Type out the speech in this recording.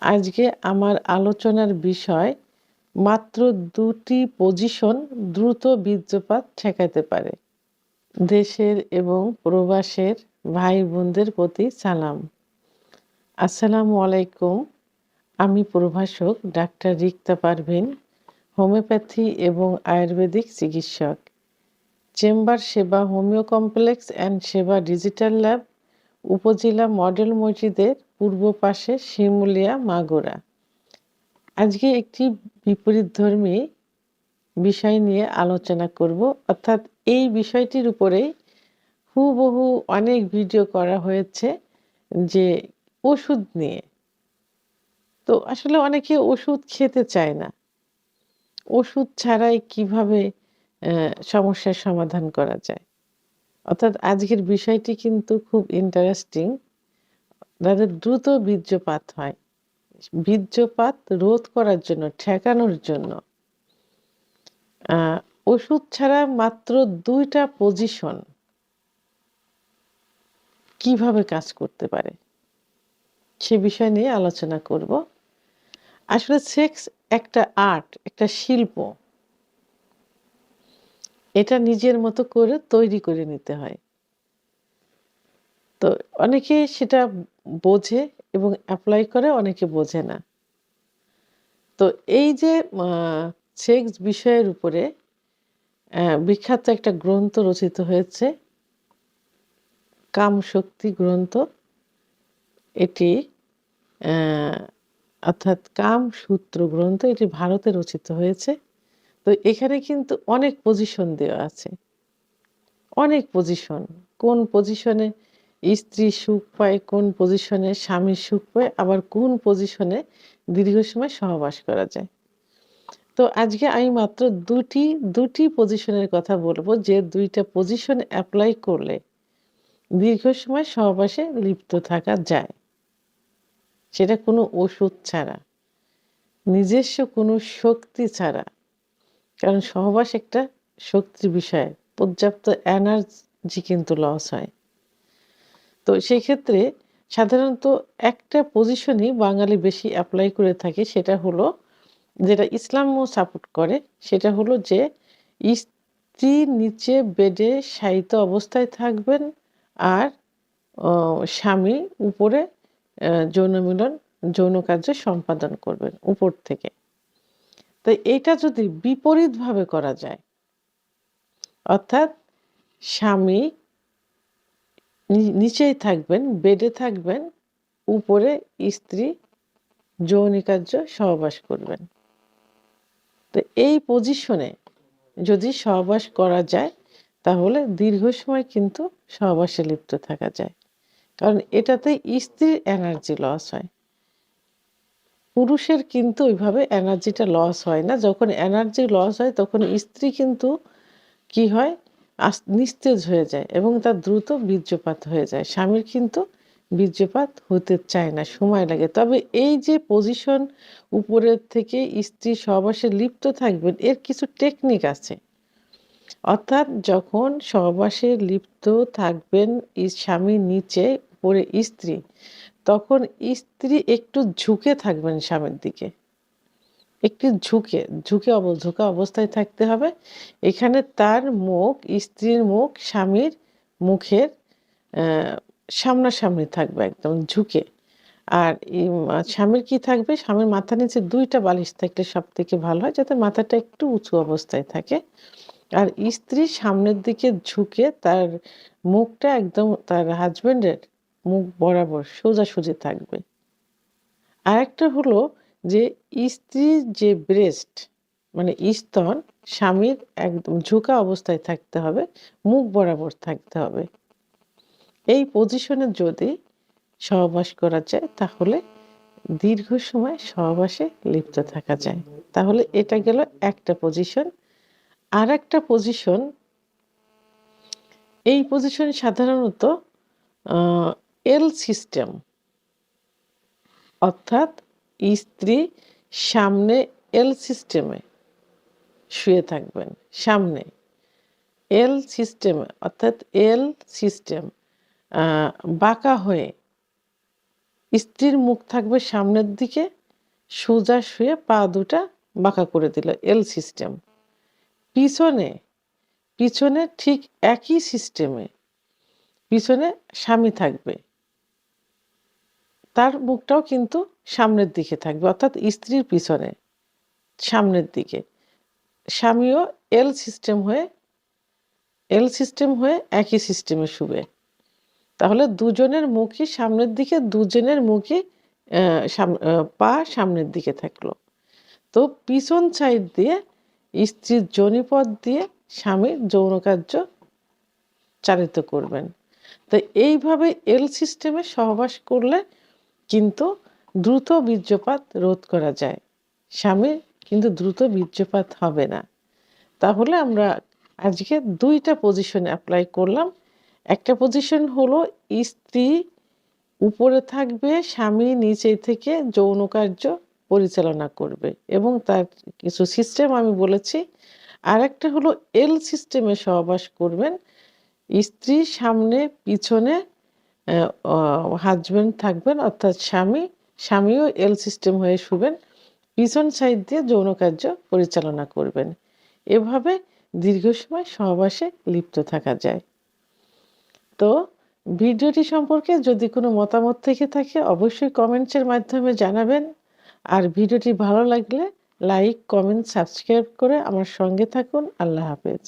আজকে আমার আলোচনার বিষয় মাত্র ২টি পজিশন দ্রুত বীর্যপাত ঠেকাতে পারে। দেশের এবং প্রবাসের ভাই বোনদের প্রতি সালাম। আসসালামু আলাইকুম। আমি প্রভাষক ডাক্তার রিক্তা পারভীন, হোমিওপ্যাথি এবং আয়ুর্বেদিক চিকিৎসক। চেম্বার সেবা হোমিও কমপ্লেক্স অ্যান্ড সেবা ডিজিটাল ল্যাব, উপজেলা মডেল মসজিদের পূর্ব পাশে, শিমুলিয়া, মাগুরা। আজকে একটি বিপরীতধর্মী বিষয় নিয়ে আলোচনা করব, অর্থাৎ এই বিষয়টির উপরেই হুবহু অনেক ভিডিও করা হয়েছে যে ওষুধ নিয়ে। তো আসলে অনেকে ওষুধ খেতে চায় না। ওষুধ ছাড়াই কিভাবে সমস্যার সমাধান করা যায়। অর্থাৎ আজকের বিষয়টি কিন্তু খুব ইন্টারেস্টিং। যাদের দ্রুত বীর্যপাত হয়, বীর্যপাত রোধ করার জন্য, ঠেকানোর জন্য ওষুধ ছাড়া মাত্র ২টা পজিশন কিভাবে কাজ করতে পারে সে বিষয় নিয়ে আলোচনা করব। আসলে সেক্স একটা আর্ট, একটা শিল্প। এটা নিজের মতো করে তৈরি করে নিতে হয়। তো অনেকে সেটা বোঝে এবং এপ্লাই করে, অনেকে বোঝে না। তো এই যে সেক্স বিষয়ের উপরে বিখ্যাত একটা গ্রন্থ রচিত হয়েছে, কামশক্তি গ্রন্থ। এটি অর্থাৎ কামসূত্র গ্রন্থ, এটি ভারতে রচিত হয়েছে। তো এখানে কিন্তু অনেক পজিশন দেওয়া আছে, অনেক পজিশন। কোন পজিশনে স্ত্রী সুখ পায়, কোন পজিশনে স্বামী সুখ পায়, আবার কোন পজিশনে দীর্ঘ সময় সহবাস করা যায়। তো আজকে আমি মাত্র দুটি পজিশনের কথা বলবো, যে ২টা পজিশন অ্যাপ্লাই করলে দীর্ঘ সময় সহবাসে লিপ্ত থাকা যায়, সেটা কোনো ওষুধ ছাড়া, নিজস্ব কোনো শক্তি ছাড়া। কারণ সহবাস একটা শক্তির বিষয়, পর্যাপ্ত এনার্জি কিন্তু লস হয়। তো সেই ক্ষেত্রে সাধারণত একটা পজিশনই বাঙালি বেশি অ্যাপ্লাই করে থাকে, সেটা হলো, যেটা ইসলামও সাপোর্ট করে, সেটা হলো যে স্ত্রী নিচে বেডে শায়িত অবস্থায় থাকবেন আর স্বামী উপরে যৌন কার্য সম্পাদন করবেন উপর থেকে। তো এইটা যদি বিপরীতভাবে করা যায়, অর্থাৎ স্বামী নিচেই থাকবেন, বেডে থাকবেন, উপরে স্ত্রী যৌনিকার্য সহবাস করবেন। তো এই পজিশনে যদি সহবাস করা যায়, তাহলে দীর্ঘ সময় কিন্তু সহবাসে লিপ্ত থাকা যায়। কারণ এটাতে স্ত্রীর এনার্জি লস হয়, পুরুষের কিন্তু ওইভাবে এনার্জিটা লস হয় না। যখন এনার্জি লস হয়, তখন স্ত্রী কিন্তু কি হয়, নিস্তেজ হয়ে যায় এবং তার দ্রুত বীর্যপাত হয়ে যায়। স্বামীর কিন্তু বীর্যপাত হতে চায় না, সময় লাগে। তবে এই যে পজিশন, উপরের থেকে স্ত্রী সহবাসে লিপ্ত থাকবেন, এর কিছু টেকনিক আছে। অর্থাৎ যখন সহবাসে লিপ্ত থাকবেন স্বামী নিচে, উপরে স্ত্রী, তখন স্ত্রী একটু ঝুঁকে থাকবেন স্বামীর দিকে, একটু ঝুঁকা অবস্থায় থাকতে হবে। এখানে তার মুখ, স্ত্রীর মুখ স্বামীর মুখের সামনাসামনি থাকবে, একদম ঝুঁকে। আর স্বামীর কি থাকবে, স্বামীর মাথার নিচে ২টা বালিশ থাকলে সব থেকে ভালো হয়, যাতে মাথাটা একটু উঁচু অবস্থায় থাকে। আর স্ত্রী সামনের দিকে ঝুঁকে, তার মুখটা একদম তার হাজবেন্ডের মুখ বরাবর সোজাসুজি থাকবে। আরেকটা হলো যে স্ত্রীর যে ব্রেস্ট, মানে স্তন, স্বামীর একদম ঝুঁকা অবস্থায় থাকতে হবে, মুখ বরাবর থাকতে হবে। এই পজিশনে যদি সহবাস করা যায়, তাহলে দীর্ঘ সময় সহবাসে লিপ্ত থাকা যায়। তাহলে এটা গেল একটা পজিশন। আরেকটা পজিশন, এই পজিশন সাধারণত এল সিস্টেম, অর্থাৎ স্ত্রী সামনে এল সিস্টেমে শুয়ে থাকবেন, সামনে এল সিস্টেমে, অর্থাৎ এল সিস্টেম বাঁকা হয়ে স্ত্রীর মুখ থাকবে সামনের দিকে, সোজা শুয়ে পা দুটা বাঁকা করে দিল, এল সিস্টেম। পিছনে পিছনে ঠিক একই সিস্টেমে পিছনে স্বামী থাকবে, তার মুখটাও কিন্তু সামনের দিকে থাকবে, অর্থাৎ স্ত্রীর পিছনে সামনের দিকে। স্বামীও এল সিস্টেম হয়ে একই সিস্টেমে শুবে। তাহলে দুজনের মুখই সামনের দিকে, দুজনের মুখই পা সামনের দিকে থাকলো। তো পিছন সাইড দিয়ে স্ত্রীর যোনিপথ দিয়ে স্বামীর যৌন কার্য চালিত করবেন। তো এইভাবে এল সিস্টেমে সহবাস করলে কিন্তু দ্রুত বীর্যপাত রোধ করা যায়, স্বামীর কিন্তু দ্রুত বীর্যপাত হবে না। তাহলে আমরা আজকে 2টা পজিশন অ্যাপ্লাই করলাম। একটা পজিশন হলো স্ত্রী উপরে থাকবে, স্বামী নিচে থেকে যৌন কার্য পরিচালনা করবে এবং তার কিছু সিস্টেম আমি বলেছি। আরেকটা হলো এল সিস্টেমে সহবাস করবেন, স্ত্রী সামনে পিছনে হাজব্যান্ড থাকবেন, অর্থাৎ স্বামীও এল সিস্টেম হয়ে শুবেন, পিছন সাইড দিয়ে যৌন কার্য পরিচালনা করবেন। এভাবে দীর্ঘ সময় সহবাসে লিপ্ত থাকা যায়। তো ভিডিওটি সম্পর্কে যদি কোনো মতামত থেকে থাকে অবশ্যই কমেন্টসের মাধ্যমে জানাবেন। আর ভিডিওটি ভালো লাগলে লাইক, কমেন্ট, সাবস্ক্রাইব করে আমার সঙ্গে থাকুন। আল্লাহ হাফেজ।